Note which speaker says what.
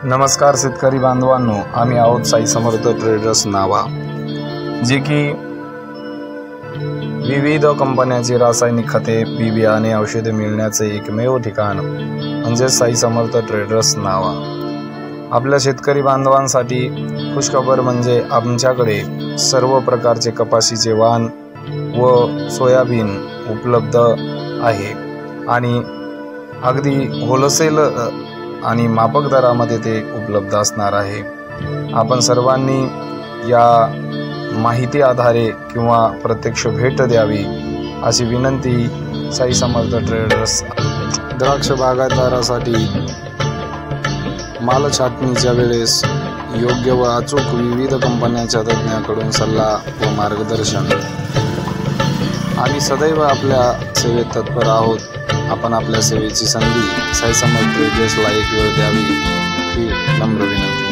Speaker 1: नमस्कार शेतकरी बांधवांनो, आम्ही आहोत साई समर्थ ट्रेडर्स नावा, जे की विविध कंपन्यांची रासायनिक खते, बी बियाणे, औषधे मिळण्याचे एकमेव ठिकाण म्हणजे साई समर्थ ट्रेडर्स नावा। आपल्या शेतकरी बांधवांसाठी खुशखबर म्हणजे आमच्याकडे सर्व प्रकारचे कपाशीचे वाण व सोयाबीन उपलब्ध आहे आणि अगदी होलसेल आणि माफक दरामध्ये ते उपलब्ध असणार आहे। आपण सर्वांनी या माहिती आधारे किंवा प्रत्यक्ष भेट द्यावी अशी विनंती साई समर्थ ट्रेडर्स। द्राक्ष बागायतदारासाठी माल छाटणीच्या वेळेस योग्य व अचूक विविध कंपन्यांच्या तज्ञांकडून सल्ला व मार्गदर्शन। आम्ही सदैव आपल्या सेवेत तत्पर आहोत। आपण आपल्या सेवेची संधी साई समर्थ ट्रेडर्सला एक वेळ द्यावी ही नम्र विनंती।